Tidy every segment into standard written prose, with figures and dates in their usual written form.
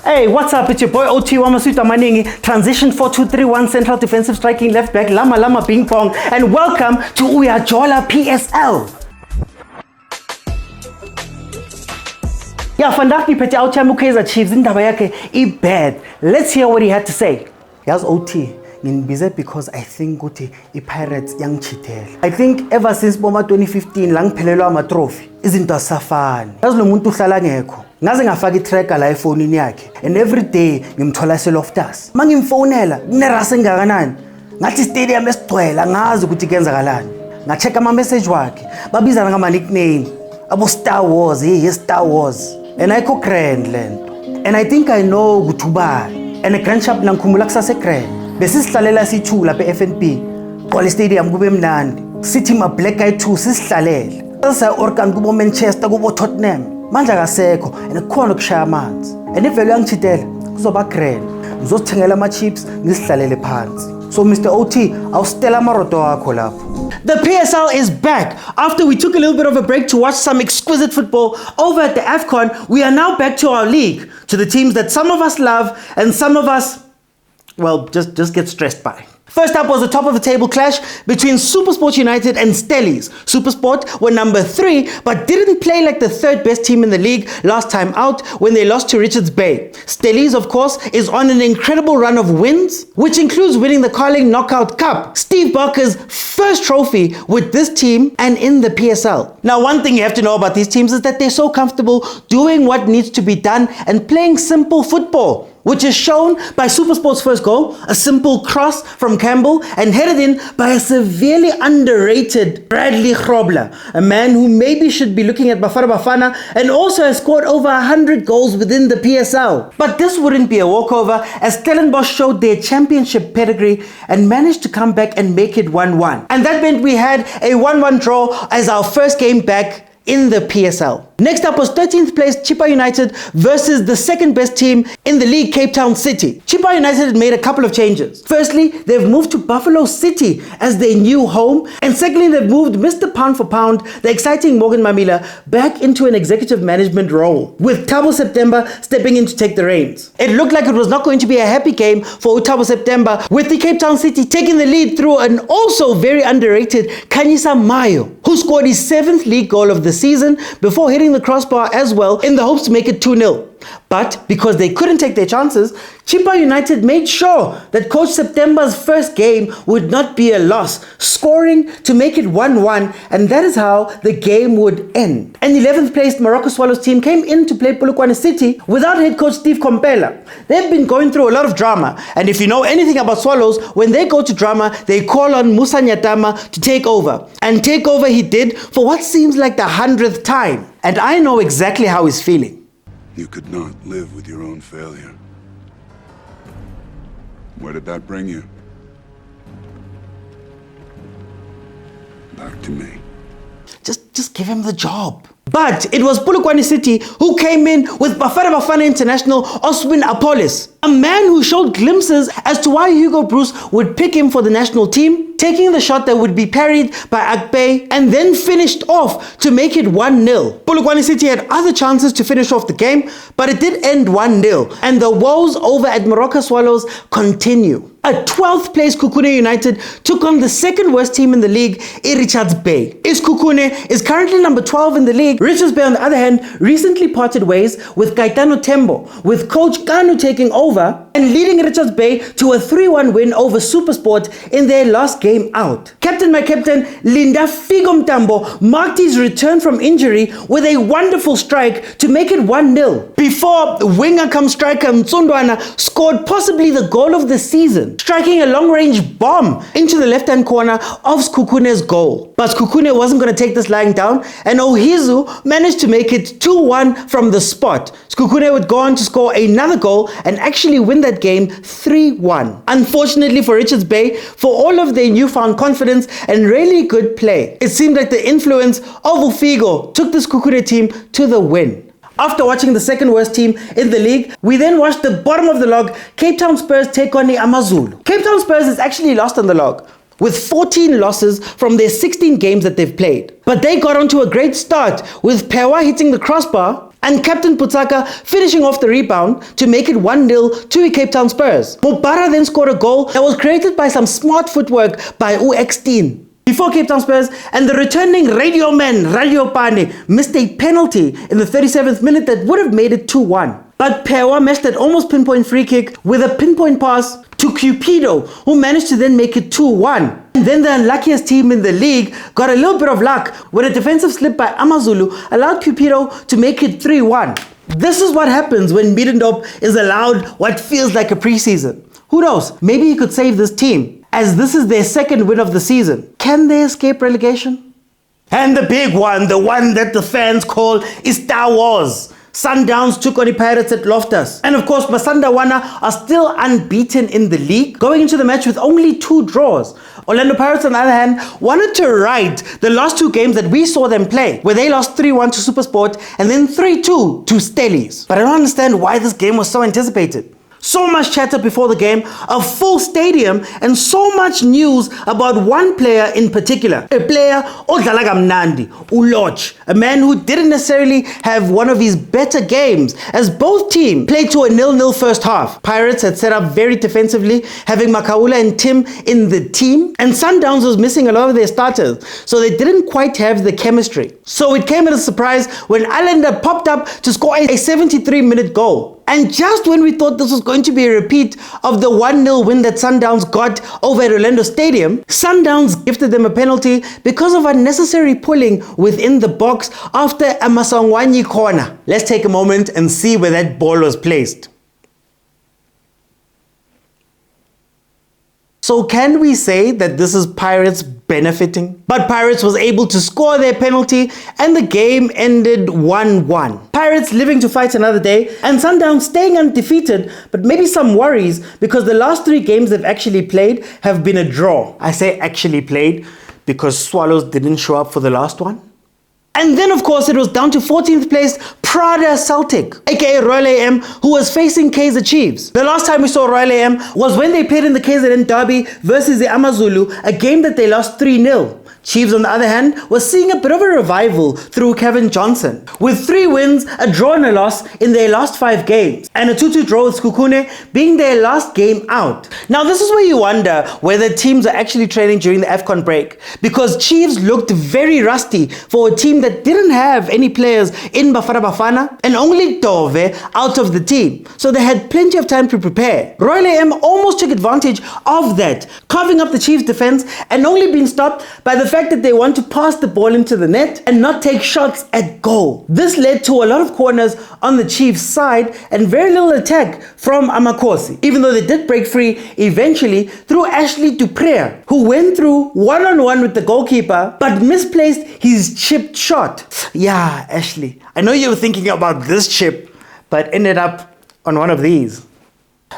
Hey, what's up? It's your boy OT Wamasuta Maningi, transition 4-2-3-1 central defensive striking left back, Lama Ping Pong, and welcome to Uyajola PSL. Yeah, vandaag die petje oudje Kaizer Chiefs indaba yakhe bad. Let's hear what he had to say. Yes, OT. Busy because I think ukuthi Pirates yangichithela. I think ever since Boma 2015 la ngiphelelwa ama trophy izinto asafani. Yazi lo muntu uhlala ngekho. Ngaze ngafaka itracker la efonini yakhe and every day ngimthola eLoftus. Mangimfonela kunerase engakanani. Ngathi stadium esigcwele ngazi ukuthi kenzakalani. Ngacheck ama message wakhe. Babizana ngama nickname. Abo Star Wars, Star Wars. And I go grand land. And I think I know ukuthi ubani. And a grand shop nangikhumula kusase grand. Besisihlalela sithula pe FNB. Qole stadium kube mnandi. Sithi ma Black Guy 2 sisihlalela. Sasa Orkan kubo Manchester kubo Tottenham. Manje akasekho and kukhona ukushaya amanzi. And ivelo yangichithela kuzoba grand. Ngizosithengela ama chips ngisihlalele phansi. So Mr. OT, awustela amaroto akho lapho. The PSL is back. After we took a little bit of a break to watch some exquisite football over at the AFCON, we are now back to our league, to the teams that some of us love and some of us, well, just get stressed by. First up was the top of the table clash between SuperSport United and Stellies. SuperSport were number 3, but didn't play like the third best team in the league last time out when they lost to Richards Bay. Stellies, of course, is on an incredible run of wins, which includes winning the Carling Knockout Cup, Steve Barker's first trophy with this team and in the PSL. Now, one thing you have to know about these teams is that they're so comfortable doing what needs to be done and playing simple football, which is shown by SuperSport's first goal, a simple cross from Campbell, and headed in by a severely underrated Bradley Grobler, a man who maybe should be looking at Bafana Bafana and also has scored over 100 goals within the PSL. But this wouldn't be a walkover, as Stellenbosch showed their championship pedigree and managed to come back and make it 1-1. And that meant we had a 1-1 draw as our first game back in the PSL. Next up was 13th place Chippa United versus the second best team in the league, Cape Town City. Chippa United had made a couple of changes. Firstly, they've moved to Buffalo City as their new home. And secondly, they've moved Mr. Pound for Pound, the exciting Morgan Mamila, back into an executive management role, with Thabo September stepping in to take the reins. It looked like it was not going to be a happy game for Thabo September, with the Cape Town City taking the lead through an also very underrated Khanyisa Mayo, who scored his 7th league goal of the season before hitting the crossbar as well in the hopes to make it 2-0. But because they couldn't take their chances, Chippa United made sure that Coach September's first game would not be a loss, scoring to make it 1-1, and that is how the game would end. An 11th placed Morocco Swallows team came in to play Polokwane City without head coach Steve Kompela. They've been going through a lot of drama, and if you know anything about Swallows, when they go to drama, they call on Musa Nyatama to take over. And take over he did for what seems like the 100th time. And I know exactly how he's feeling. You could not live with your own failure. Where did that bring you? Back to me. Just give him the job. But it was Polokwane City who came in with Bafana Bafana International Oswin Apollos, a man who showed glimpses as to why Hugo Bruce would pick him for the national team, taking the shot that would be parried by Akpe and then finished off to make it 1-0. Polokwane City had other chances to finish off the game, but it did end 1-0, and the woes over at Morocco Swallows continue. A 12th place Kukune United took on the second worst team in the league, Richards Bay. Kukune is currently number 12 in the league. Richards Bay, on the other hand, recently parted ways with Gaetano Tembo, with coach Kanu taking over and leading Richards Bay to a 3-1 win over SuperSport in their last game out. My captain, Linda Figo Mtambo, marked his return from injury with a wonderful strike to make it 1-0, before winger come striker Mtsundwana scored possibly the goal of the season, striking a long-range bomb into the left-hand corner of Kukune's goal. But Kukune wasn't going to take this lying down, and Ohizu managed to make it 2-1 from the spot. Kukune would go on to score another goal and actually win that game 3-1. Unfortunately for Richards Bay, for all of their newfound confidence and really good play, it seemed like the influence of Ufigo took this Kukune team to the win. After watching the second worst team in the league, we then watched the bottom of the log, Cape Town Spurs take on the Amazulu. Cape Town Spurs is actually lost on the log, with 14 losses from their 16 games that they've played. But they got onto a great start, with Pewa hitting the crossbar and Captain Putsaka finishing off the rebound to make it 1-0 to the Cape Town Spurs. Mobara then scored a goal that was created by some smart footwork by U16. Before Cape Town Spurs, and the returning radio man, Radio Pane, missed a penalty in the 37th minute that would have made it 2-1. But Pewa matched that almost pinpoint free kick with a pinpoint pass to Cupido, who managed to then make it 2-1. And then the unluckiest team in the league got a little bit of luck when a defensive slip by Amazulu allowed Cupido to make it 3-1. This is what happens when Middendorp is allowed what feels like a preseason. Who knows, maybe he could save this team, as this is their second win of the season. Can they escape relegation? And the big one, the one that the fans call is Star Wars. Sundowns took on the Pirates at Loftus. And of course, Masanda Wana are still unbeaten in the league, going into the match with only 2 draws. Orlando Pirates, on the other hand, wanted to ride the last 2 games that we saw them play, where they lost 3-1 to Supersport and then 3-2 to Stellies. But I don't understand why this game was so anticipated. So much chatter before the game, a full stadium, and so much news about one player in particular. A player, Odlala Kamnandi, Uloch, a man who didn't necessarily have one of his better games, as both teams played to a 0-0 first half. Pirates had set up very defensively, having Makaula and Tim in the team, and Sundowns was missing a lot of their starters, so they didn't quite have the chemistry. So it came as a surprise when Allender popped up to score a 73-minute goal. And just when we thought this was going to be a repeat of the 1-0 win that Sundowns got over at Orlando Stadium, Sundowns gifted them a penalty because of unnecessary pulling within the box after a Masangwanyi corner. Let's take a moment and see where that ball was placed. So can we say that this is Pirates benefiting? But Pirates was able to score their penalty and the game ended 1-1. Pirates living to fight another day and Sundowns staying undefeated, but maybe some worries because the last 3 games they've actually played have been a draw. I say actually played because Swallows didn't show up for the last one. And then, of course, it was down to 14th place Prada Celtic, aka Royal AM, who was facing Kaizer Chiefs. The last time we saw Royal AM was when they played in the KZN Derby versus the Amazulu, a game that they lost 3-0. Chiefs, on the other hand, was seeing a bit of a revival through Kevin Johnson, with 3 wins, a draw and a loss in their last 5 games, and a 2-2 draw with Skukune being their last game out. Now this is where you wonder whether teams are actually training during the AFCON break, because Chiefs looked very rusty for a team that didn't have any players in Bafana Bafana and only Dove out of the team, so they had plenty of time to prepare. Royal AM almost took advantage of that, carving up the Chiefs defense and only being stopped by the fact that they want to pass the ball into the net and not take shots at goal. This led to a lot of corners on the Chiefs side and very little attack from Amakosi, even though they did break free eventually through Ashley Dupré, who went through one-on-one with the goalkeeper but misplaced his chipped shot. Yeah, Ashley, I know you were thinking about this chip, but ended up on one of these.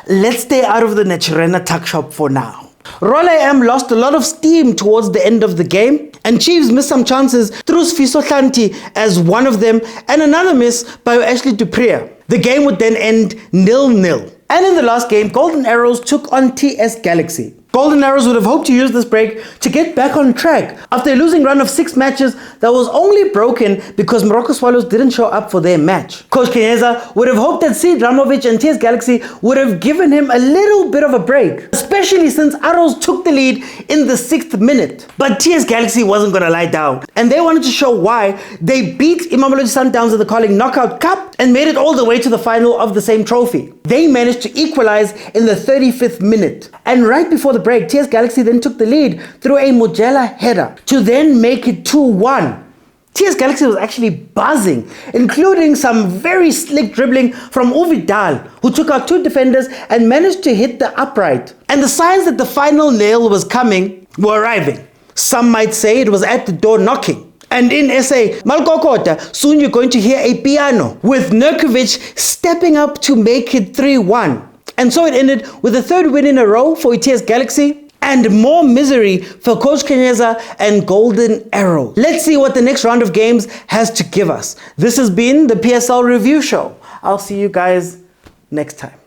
Let's stay out of the Naturena tuck shop for now. Royal AM lost a lot of steam towards the end of the game, and Chiefs missed some chances through Sfiso Hlanti as one of them, and another miss by Ashley Dupré. The game would then end 0-0. And in the last game, Golden Arrows took on TS Galaxy. Golden Arrows would have hoped to use this break to get back on track after a losing run of 6 matches that was only broken because Morocco Swallows didn't show up for their match. Coach Kenyeza would have hoped that Sid Ramovic and TS Galaxy would have given him a little bit of a break, especially since Arrows took the lead in the 6th minute. But TS Galaxy wasn't going to lie down, and they wanted to show why. They beat Imamelodi Sundowns in the Carling Knockout Cup and made it all the way to the final of the same trophy. They managed to equalize in the 35th minute, and right before the break, TS Galaxy then took the lead through a Mojela header to then make it 2-1. TS Galaxy was actually buzzing, including some very slick dribbling from Uvidal, who took out 2 defenders and managed to hit the upright. And the signs that the final nail was coming were arriving. Some might say it was at the door knocking. And in SA, Malkokota, soon you're going to hear a piano, with Nurkovic stepping up to make it 3-1. And so it ended with a 3rd win in a row for TS Galaxy and more misery for Coach Kenyeza and Golden Arrow. Let's see what the next round of games has to give us. This has been the PSL Review Show. I'll see you guys next time.